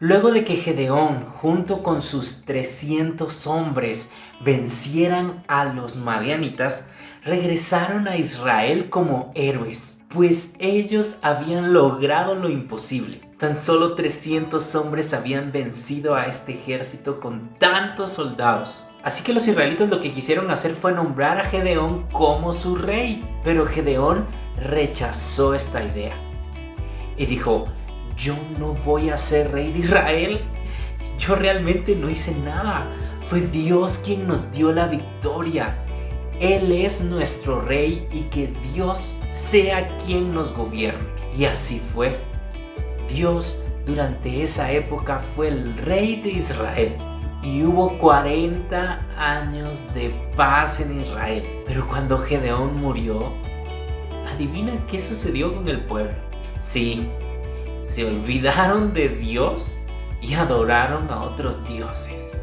Luego de que Gedeón, junto con sus 300 hombres, vencieran a los madianitas, regresaron a Israel como héroes, pues ellos habían logrado lo imposible. Tan solo 300 hombres habían vencido a este ejército con tantos soldados. Así que los israelitas lo que quisieron hacer fue nombrar a Gedeón como su rey, pero Gedeón rechazó esta idea y dijo: yo no voy a ser rey de Israel. Yo realmente no hice nada. Fue Dios quien nos dio la victoria. Él es nuestro rey y que Dios sea quien nos gobierne. Y así fue. Dios durante esa época fue el rey de Israel. Y hubo 40 años de paz en Israel. Pero cuando Gedeón murió, ¿adivina qué sucedió con el pueblo? Sí, se olvidaron de Dios y adoraron a otros dioses.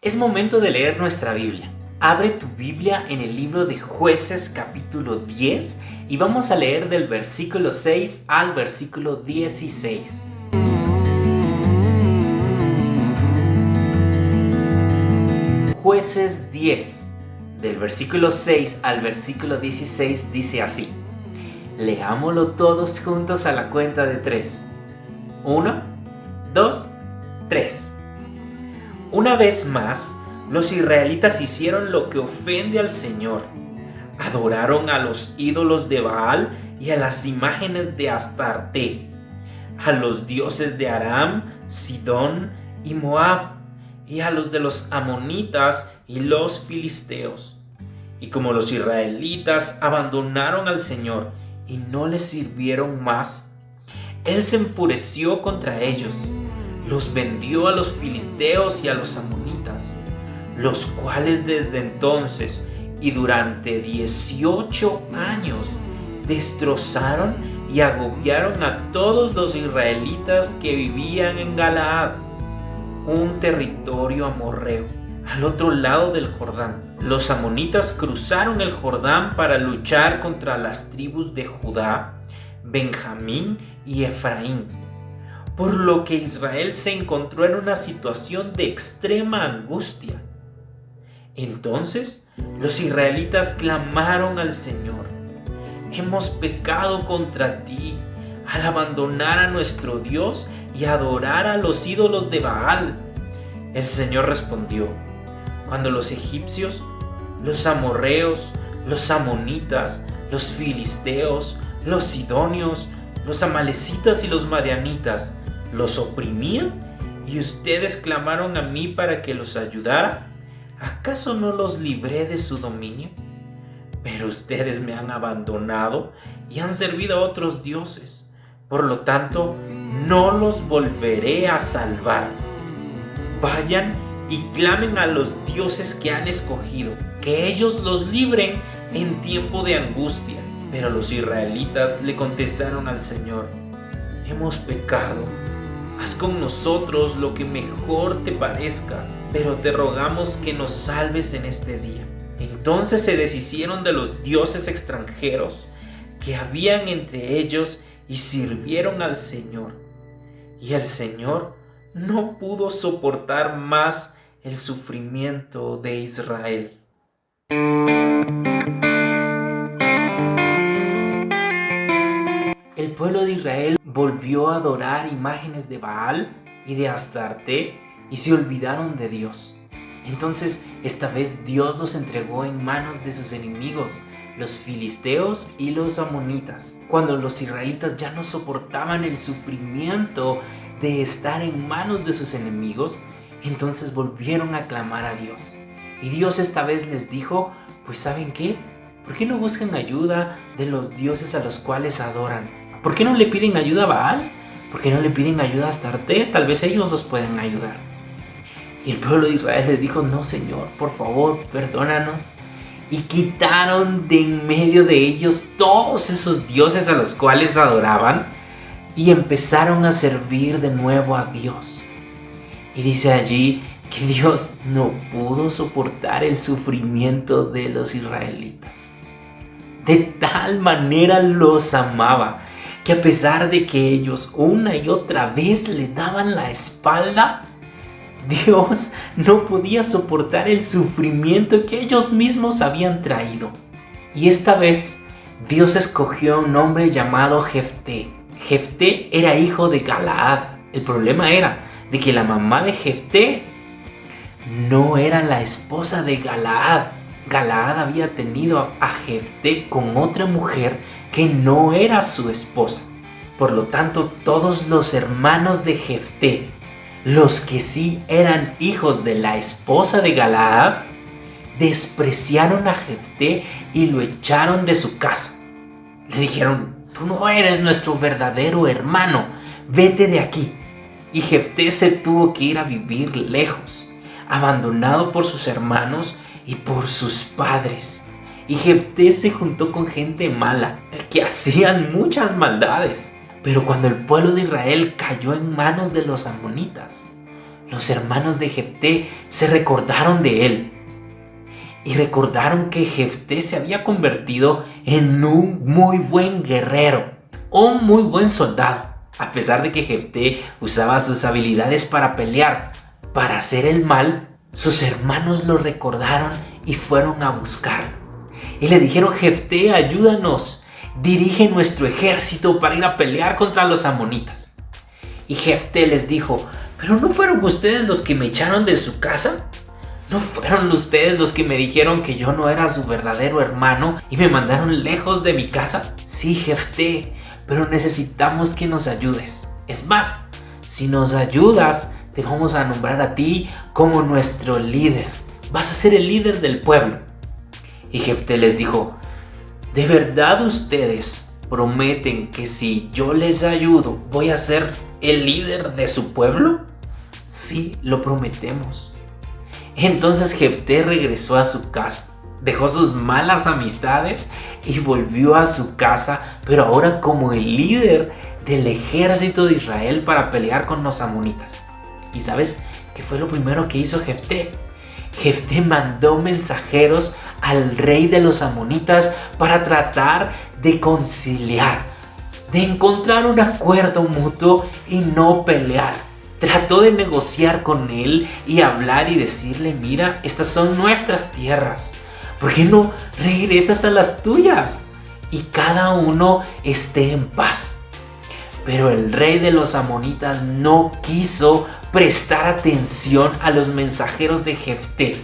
Es momento de leer nuestra Biblia. Abre tu Biblia en el libro de Jueces capítulo 10 y vamos a leer del versículo 6 al versículo 16. Jueces 10, del versículo 6 al versículo 16 dice así. Leámoslo todos juntos a la cuenta de 3. 1, 2, 3. Una vez más, los israelitas hicieron lo que ofende al Señor. Adoraron a los ídolos de Baal y a las imágenes de Astarte, a los dioses de Aram, Sidón y Moab, y a los de los amonitas y los filisteos. Y como los israelitas abandonaron al Señor y no les sirvieron más, Él se enfureció contra ellos. Los vendió a los filisteos y a los amonitas, los cuales desde entonces y durante 18 años destrozaron y agobiaron a todos los israelitas que vivían en Galaad, un territorio amorreo, al otro lado del Jordán. Los amonitas cruzaron el Jordán para luchar contra las tribus de Judá, Benjamín y Efraín, por lo que Israel se encontró en una situación de extrema angustia. Entonces los israelitas clamaron al Señor: hemos pecado contra ti al abandonar a nuestro Dios y adorar a los ídolos de Baal. El Señor respondió: cuando los egipcios, los amorreos, los amonitas, los filisteos, los sidonios, los amalecitas y los madianitas los oprimían y ustedes clamaron a mí para que los ayudara, ¿acaso no los libré de su dominio? Pero ustedes me han abandonado y han servido a otros dioses. Por lo tanto, no los volveré a salvar. Vayan y clamen a los dioses que han escogido, que ellos los libren en tiempo de angustia. Pero los israelitas le contestaron al Señor: hemos pecado. Haz con nosotros lo que mejor te parezca, pero te rogamos que nos salves en este día. Entonces se deshicieron de los dioses extranjeros que habían entre ellos y sirvieron al Señor. Y el Señor no pudo soportar más el sufrimiento de Israel. El pueblo de Israel volvió a adorar imágenes de Baal y de Astarte y se olvidaron de Dios. Entonces, esta vez Dios los entregó en manos de sus enemigos, los filisteos y los amonitas. Cuando los israelitas ya no soportaban el sufrimiento de estar en manos de sus enemigos, entonces volvieron a clamar a Dios. Y Dios esta vez les dijo: pues ¿saben qué? ¿Por qué no buscan ayuda de los dioses a los cuales adoran? ¿Por qué no le piden ayuda a Baal? ¿Por qué no le piden ayuda a Astarte? Tal vez ellos los pueden ayudar. Y el pueblo de Israel les dijo: no, Señor, por favor, perdónanos. Y quitaron de en medio de ellos todos esos dioses a los cuales adoraban y empezaron a servir de nuevo a Dios. Y dice allí que Dios no pudo soportar el sufrimiento de los israelitas. De tal manera los amaba que a pesar de que ellos una y otra vez le daban la espalda, Dios no podía soportar el sufrimiento que ellos mismos habían traído. Y esta vez Dios escogió a un hombre llamado Jefté. Jefté era hijo de Galaad. El problema era de que la mamá de Jefté no era la esposa de Galaad. Galaad había tenido a Jefté con otra mujer que no era su esposa. Por lo tanto, todos los hermanos de Jefté, los que sí eran hijos de la esposa de Galaad, despreciaron a Jefté y lo echaron de su casa. Le dijeron: tú no eres nuestro verdadero hermano, vete de aquí. Y Jefté se tuvo que ir a vivir lejos, abandonado por sus hermanos y por sus padres. Y Jefté se juntó con gente mala, que hacían muchas maldades. Pero cuando el pueblo de Israel cayó en manos de los amonitas, los hermanos de Jefté se recordaron de él. Y recordaron que Jefté se había convertido en un muy buen guerrero, un muy buen soldado. A pesar de que Jefté usaba sus habilidades para pelear, para hacer el mal, sus hermanos lo recordaron y fueron a buscarlo. Y le dijeron: Jefté, ayúdanos, dirige nuestro ejército para ir a pelear contra los amonitas. Y Jefté les dijo: ¿pero no fueron ustedes los que me echaron de su casa? ¿No fueron ustedes los que me dijeron que yo no era su verdadero hermano y me mandaron lejos de mi casa? Sí, Jefté, pero necesitamos que nos ayudes. Es más, si nos ayudas, te vamos a nombrar a ti como nuestro líder. Vas a ser el líder del pueblo. Y Jefté les dijo: ¿de verdad ustedes prometen que si yo les ayudo voy a ser el líder de su pueblo? Sí, lo prometemos. Entonces Jefté regresó a su casa, dejó sus malas amistades y volvió a su casa, pero ahora como el líder del ejército de Israel para pelear con los amonitas. ¿Y sabes qué fue lo primero que hizo Jefté? Jefté mandó mensajeros al rey de los amonitas para tratar de conciliar, de encontrar un acuerdo mutuo y no pelear. Trató de negociar con él y hablar y decirle: mira, estas son nuestras tierras, ¿por qué no regresas a las tuyas? Y cada uno esté en paz. Pero el rey de los amonitas no quiso prestar atención a los mensajeros de Jefté.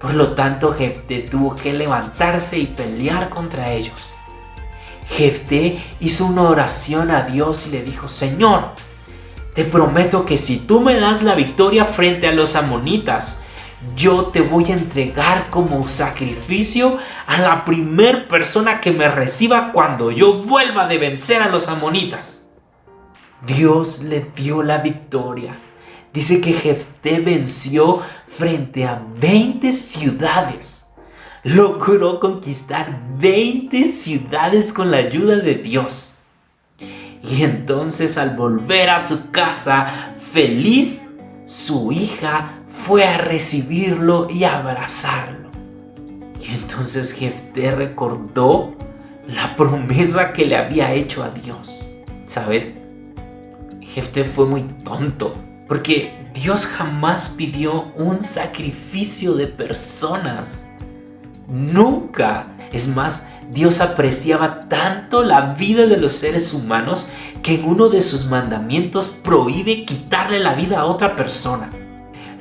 Por lo tanto, Jefté tuvo que levantarse y pelear contra ellos. Jefté hizo una oración a Dios y le dijo: Señor, te prometo que si tú me das la victoria frente a los amonitas, yo te voy a entregar como sacrificio a la primer persona que me reciba cuando yo vuelva de vencer a los amonitas. Dios le dio la victoria. Dice que Jefté venció frente a 20 ciudades. Logró conquistar 20 ciudades con la ayuda de Dios. Y entonces, al volver a su casa feliz, su hija fue a recibirlo y a abrazarlo. Y entonces Jefté recordó la promesa que le había hecho a Dios. ¿Sabes? Jefté fue muy tonto, porque Dios jamás pidió un sacrificio de personas. Nunca. Es más, Dios apreciaba tanto la vida de los seres humanos que en uno de sus mandamientos prohíbe quitarle la vida a otra persona.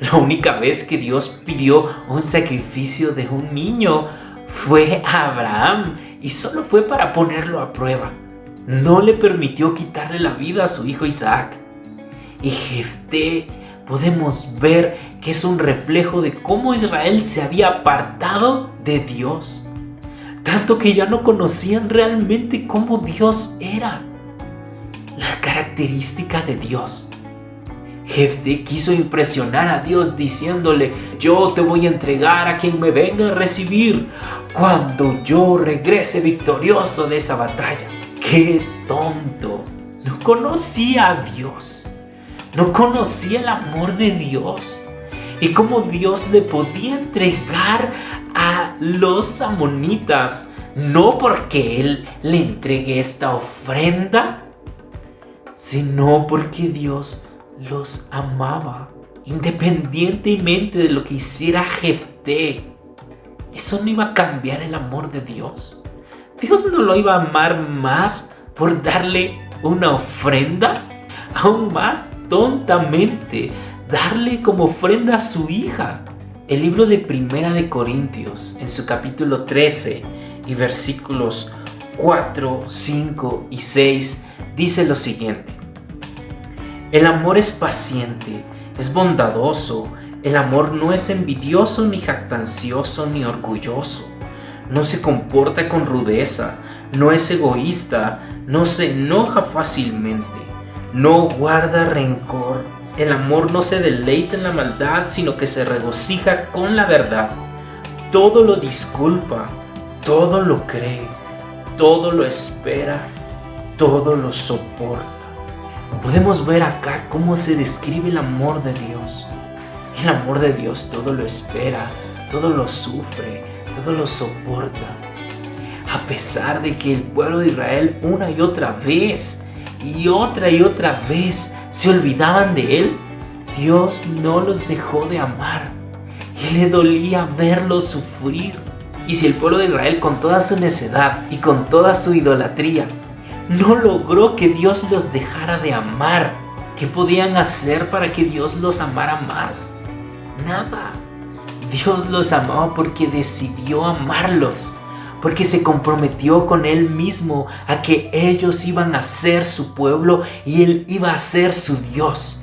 La única vez que Dios pidió un sacrificio de un niño fue a Abraham, y solo fue para ponerlo a prueba. No le permitió quitarle la vida a su hijo Isaac. Y Jefté podemos ver que es un reflejo de cómo Israel se había apartado de Dios, tanto que ya no conocían realmente cómo Dios era, la característica de Dios. Jefté quiso impresionar a Dios diciéndole: yo te voy a entregar a quien me venga a recibir cuando yo regrese victorioso de esa batalla. ¡Qué tonto! No conocía a Dios, no conocía el amor de Dios y cómo Dios le podía entregar a los amonitas, no porque Él le entregue esta ofrenda, sino porque Dios los amaba, independientemente de lo que hiciera Jefté. Eso no iba a cambiar el amor de Dios. Dios no lo iba a amar más por darle una ofrenda, aún más tontamente darle como ofrenda a su hija. El libro de Primera de Corintios, en su capítulo 13 y versículos 4, 5 y 6, dice lo siguiente: el amor es paciente, es bondadoso, el amor no es envidioso, ni jactancioso, ni orgulloso, no se comporta con rudeza, no es egoísta, no se enoja fácilmente, no guarda rencor. El amor no se deleita en la maldad, sino que se regocija con la verdad. Todo lo disculpa, todo lo cree, todo lo espera, todo lo soporta. Podemos ver acá cómo se describe el amor de Dios. El amor de Dios todo lo espera, todo lo sufre, todo lo soporta. A pesar de que el pueblo de Israel una y otra vez se olvidaban de Él, Dios no los dejó de amar y le dolía verlos sufrir. Y si el pueblo de Israel, con toda su necedad y con toda su idolatría, no logró que Dios los dejara de amar, ¿qué podían hacer para que Dios los amara más? Nada. Dios los amaba porque decidió amarlos, porque se comprometió con Él mismo a que ellos iban a ser su pueblo y Él iba a ser su Dios,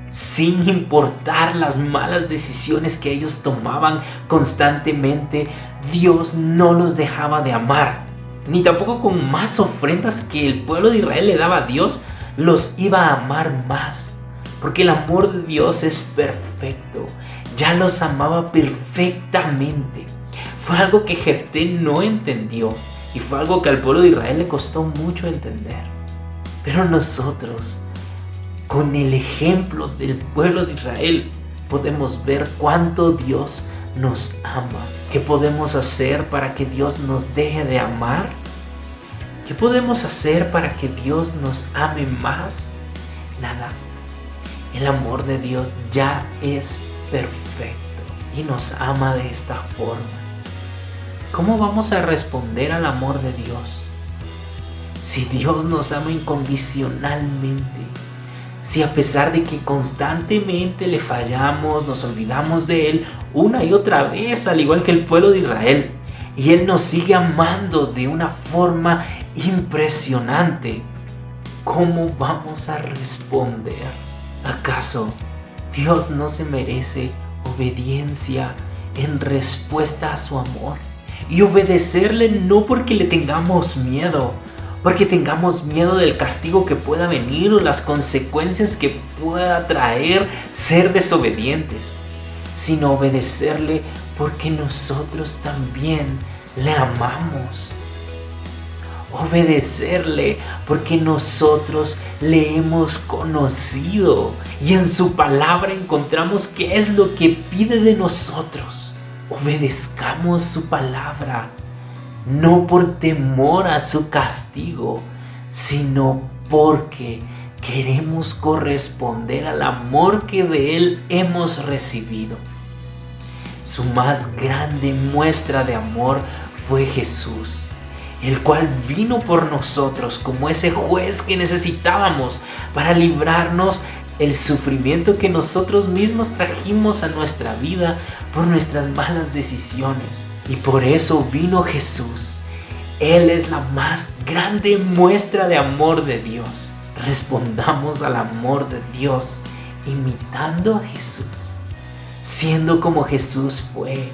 sin importar las malas decisiones que ellos tomaban constantemente. Dios no los dejaba de amar, ni tampoco con más ofrendas que el pueblo de Israel le daba a Dios, los iba a amar más, porque el amor de Dios es perfecto. Ya los amaba perfectamente. Fue algo que Jefté no entendió y fue algo que al pueblo de Israel le costó mucho entender. Pero nosotros, con el ejemplo del pueblo de Israel, podemos ver cuánto Dios nos ama. ¿Qué podemos hacer para que Dios nos deje de amar? ¿Qué podemos hacer para que Dios nos ame más? Nada. El amor de Dios ya es perfecto y nos ama de esta forma. ¿Cómo vamos a responder al amor de Dios? Si Dios nos ama incondicionalmente, si a pesar de que constantemente le fallamos, nos olvidamos de Él una y otra vez, al igual que el pueblo de Israel, y Él nos sigue amando de una forma impresionante, ¿cómo vamos a responder? ¿Acaso Dios no se merece obediencia en respuesta a su amor? Y obedecerle no porque le tengamos miedo, porque tengamos miedo del castigo que pueda venir o las consecuencias que pueda traer ser desobedientes, sino obedecerle porque nosotros también le amamos. Obedecerle porque nosotros le hemos conocido y en su palabra encontramos qué es lo que pide de nosotros. Obedezcamos su palabra, no por temor a su castigo, sino porque queremos corresponder al amor que de Él hemos recibido. Su más grande muestra de amor fue Jesús, el cual vino por nosotros como ese juez que necesitábamos para librarnos el sufrimiento que nosotros mismos trajimos a nuestra vida por nuestras malas decisiones. Y por eso vino Jesús. Él es la más grande muestra de amor de Dios. Respondamos al amor de Dios imitando a Jesús, siendo como Jesús fue,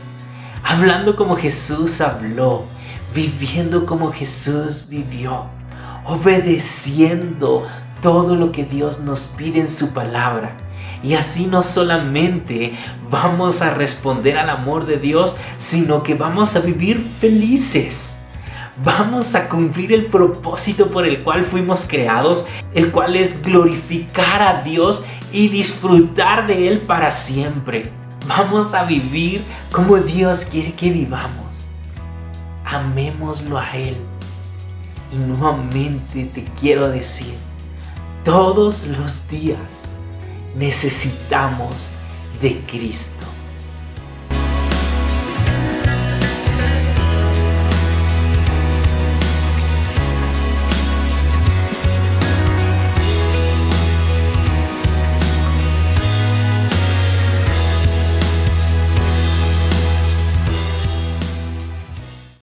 hablando como Jesús habló, viviendo como Jesús vivió, obedeciendo todo lo que Dios nos pide en su palabra Y así no solamente vamos a responder al amor de Dios, sino que vamos a vivir felices. Vamos a cumplir el propósito por el cual fuimos creados, el cual es glorificar a Dios y disfrutar de Él para siempre. Vamos a vivir como Dios quiere que vivamos. Amémoslo a Él. Y nuevamente te quiero decir, todos los días necesitamos de Cristo.